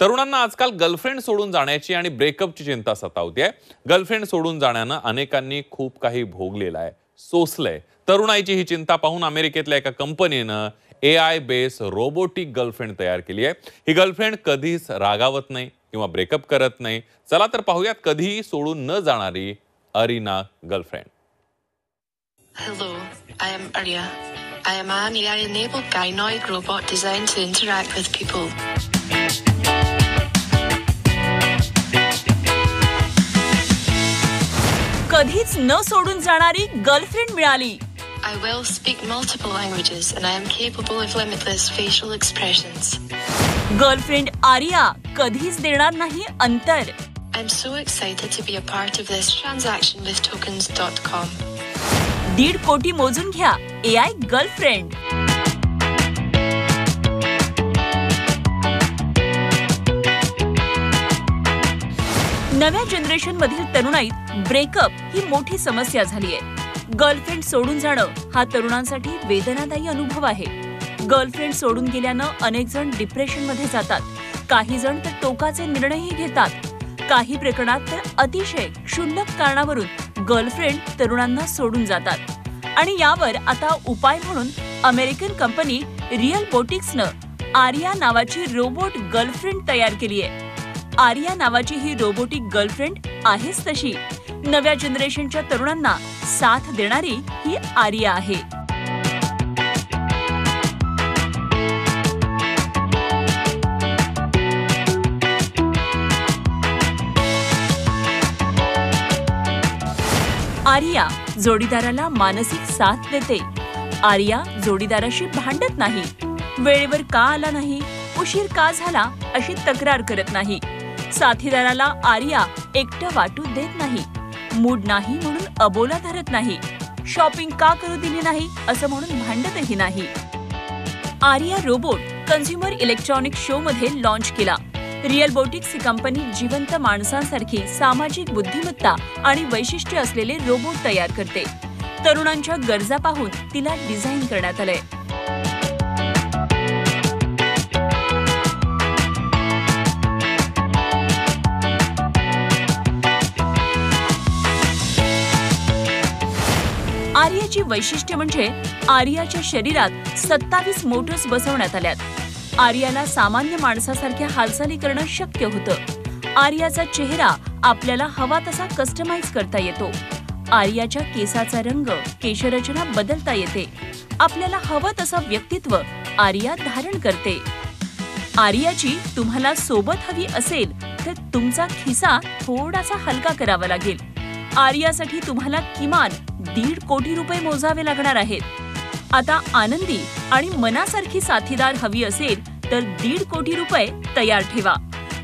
तरुणांना आजकाल गर्लफ्रेंड सोडून जाण्याची आणि ब्रेकअपची चिंता सतावते. गर्लफ्रेंड सोडून जाण्यानं अनेकांनी खूप काही भोगलेलं आहे, सोसलंय. तरुणाईची ही चिंता पाहून अमेरिकेतल्या एका कंपनीनं AI बेस रोबोटिक गर्लफ्रेंड तयार केली आहे. ही गर्लफ्रेंड कधीच रागावत नाही किंवा ब्रेकअप करत नाही. चला तर पाहूयात कधीही सोडून न जाणारी Aryna girlfriend. Hello, I am Arya. I am an AI-enabled gynoid robot designed to interact with people. कधीच न सोडून जाणारी गर्लफ्रेंड मिळाली. I will speak multiple languages and I am capable of limitless facial expressions. Girlfriend Arya कधीच देणार नाही अंतर. I'm so excited to be a part of this transaction with tokens.com. 1.5 कोटी मोजून घ्या AI गर्लफ्रेंड. नव्या जनरेशन मधील तरुणाईत ब्रेकअप ही मोठी समस्या झाली आहे. गर्लफ्रेंड सोडून जाणं हा तरुणांसाठी वेदनादायी अनुभव आहे. गर्लफ्रेंड सोडून गेल्यानं अनेक जण डिप्रेशन मध्ये जातात. काही जण तर टोकाचे निर्णयही घेतात. काही प्रकरणात तर अतिशय क्षुल्लक कारणावरून गर्लफ्रेंड तरुणांना सोडून जातात. आणि यावर आता उपाय म्हणून अमेरिकन कंपनी रिअलबोटिक्सनं आर्या नावाची रोबोट गर्लफ्रेंड तयार केली आहे. आर्या नावाची ही रोबोटिक गर्लफ्रेंड आहेच तशी. नव्या जनरेशनच्या तरुणांना साथ देणारी ही आर्या आहे. आर्या जोडीदाराला मानसिक साथ देते. आर्या जोडीदाराशी भांडत नाही. वेळेवर का आला नाही, उशीर का झाला अशी तक्रार करत नाही. साथीदाराला आर्या एकटं वाटू देत नाही. मूड नाही म्हणून अबोला धरत नाही. शॉपिंग का करू दिली नाही असं म्हणून भांडतही नाही. Arya robot consumer electronic show मध्ये लॉन्च केला. रिअलबोटिक्स ही कंपनी जिवंत माणसांसारखी सामाजिक बुद्धिमत्ता आणि वैशिष्ट्य असलेले रोबोट तयार करते. तरुणांच्या गरजा पाहून तिला डिझाईन करण्यात आलंय. आर्याची वैशिष्ट्य म्हणजे आर्याच्या शरीरात 27 मोटर्स बसवण्यात आल्यात. आर्याला सामान्य माणसासारख्या हालचाली करणं शक्य होतं. आर्याचा चेहरा आपल्याला हवा तसा कस्टमाइज करता येतो. आर्याच्या केसाचा रंग, केशरचना बदलता येते. आपल्याला हवं तसं व्यक्तित्व आर्या धारण करते. आर्याची तुम्हाला सोबत हवी असेल तर तुमचा खिसा थोडासा हलका करावा लागेल. आर्यासाठी तुम्हाला किमान 1.5 कोटी रुपये मोजावे लागणार आहेत. आता आनंदी आणि मनासारखी साथीदार हवी असेल तर 1.5 कोटी रुपये तयार ठेवा.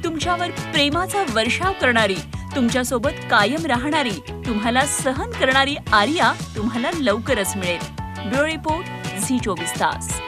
तुमच्यावर प्रेमाचा वर्षाव करणारी, तुमच्यासोबत कायम राहणारी, तुम्हाला सहन करणारी आर्या तुम्हाला लवकरच मिळेल. ब्युरो रिपोर्ट, झी 24 तास.